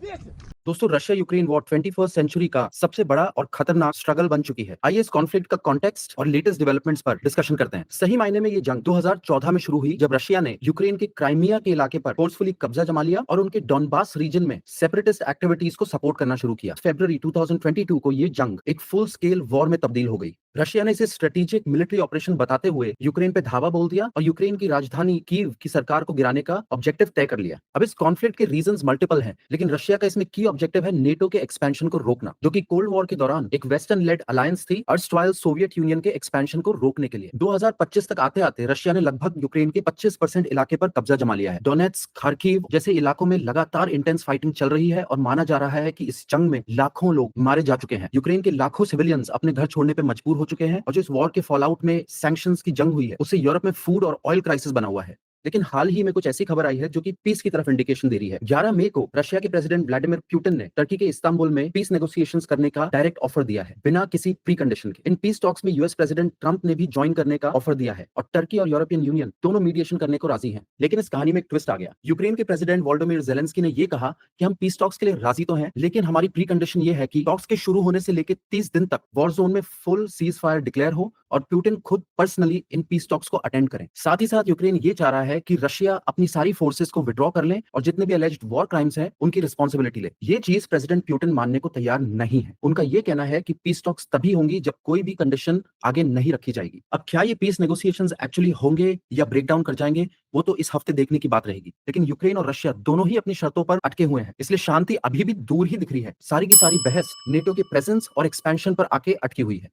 दोस्तों Russia Ukraine war 21st century का सबसे बड़ा और खतरनाक स्ट्रगल बन चुकी है। आइए इस कॉन्फ्लिक्ट का कॉन्टेक्स्ट और लेटेस्ट डेवलपमेंट्स पर डिस्कशन करते हैं। सही मायने में ये जंग 2014 में शुरू हुई जब रशिया ने यूक्रेन के क्राइमिया के इलाके पर फोर्सफुली कब्जा जमा लिया और उनके डॉनबास रीजन में सेपरेटिस्ट एक्टिविटीज को सपोर्ट करना शुरू किया। फरवरी 2022 को ये जंग एक फुल स्केल वॉर में तब्दील हो गई। रशिया ने इसे स्ट्रेटेजिक मिलिट्री ऑपरेशन बताते हुए यूक्रेन पे धावा बोल दिया और यूक्रेन की राजधानी कीव की सरकार को गिराने का ऑब्जेक्टिव तय कर लिया। अब इस कॉन्फ्लिक्ट के रीजंस मल्टीपल हैं, लेकिन रशिया का इसमें की ऑब्जेक्टिव है नेटो के एक्सपेंशन को रोकना, जो कि कोल्ड वॉर के दौरान एक वेस्टर्न लेड अलायंस थी अर्स्टवाइल सोवियत यूनियन के एक्सपेंशन को रोकने के लिए। 2025 तक आते आते रशिया ने लगभग यूक्रेन के 25% इलाके पर कब्जा जमा लिया है। डोनेट्स्क, खार्किव जैसे इलाकों में लगातार इंटेंस फाइटिंग चल रही है और माना जा रहा है कि इस जंग में लाखों लोग मारे जा चुके हैं। यूक्रेन के लाखों सिविलियंस अपने घर छोड़ने पर मजबूर हो चुके हैं और जो इस वॉर के फॉलआउट में सैंक्शंस की जंग हुई है उससे यूरोप में फूड और ऑयल क्राइसिस बना हुआ है। लेकिन हाल ही में कुछ ऐसी खबर आई है जो कि पीस की तरफ इंडिकेशन दे रही है। 11 मई को रशिया के प्रेसिडेंट व्लादिमीर पुतिन ने टर्की के इस्तांबुल में पीस नेगोशिएशंस करने का डायरेक्ट ऑफर दिया है, बिना किसी प्री कंडीशन के। इन पीस टॉक्स में यूएस प्रेसिडेंट ट्रंप ने भी ज्वाइन करने का ऑफर दिया है और टर्की और यूरोपियन यूनियन दोनों मीडिएशन करने को राजी हैं। लेकिन इस कहानी में एक ट्विस्ट आ गया। यूक्रेन के प्रेसिडेंट वोलोदिमीर ज़ेलेंस्की ने यह कहा कि हम पीस टॉक्स के लिए राजी तो हैं, लेकिन हमारी प्री कंडीशन ये है कि टॉक्स के शुरू होने से लेकर 30 दिन तक वॉर जोन में फुल सीज फायर डिक्लेयर हो और पुतिन खुद पर्सनली इन पीस टॉक्स को अटेंड करें। साथ ही साथ यूक्रेन ये चाह रहा है कि रशिया अपनी सारी फोर्सेस को विड्रॉ कर लें और जितने भी अलेज्ड वॉर क्राइम्स हैं उनकी रिस्पांसिबिलिटी ले। ये चीज प्रेसिडेंट पुतिन मानने को तैयार नहीं है। उनका ये कहना है कि पीस टॉक्स तभी होंगी जब कोई भी कंडीशन आगे नहीं रखी जाएगी। अब क्या ये पीस नेगोशिएशंस एक्चुअली होंगे या ब्रेक डाउन कर जाएंगे, वो तो इस हफ्ते देखने की बात रहेगी। लेकिन यूक्रेन और रशिया दोनों ही अपनी शर्तों पर अटके हुए हैं, इसलिए शांति अभी भी दूर ही दिख रही है। सारी की सारी बहस नेटो के प्रेजेंस और एक्सपेंशन पर आके अटकी हुई है।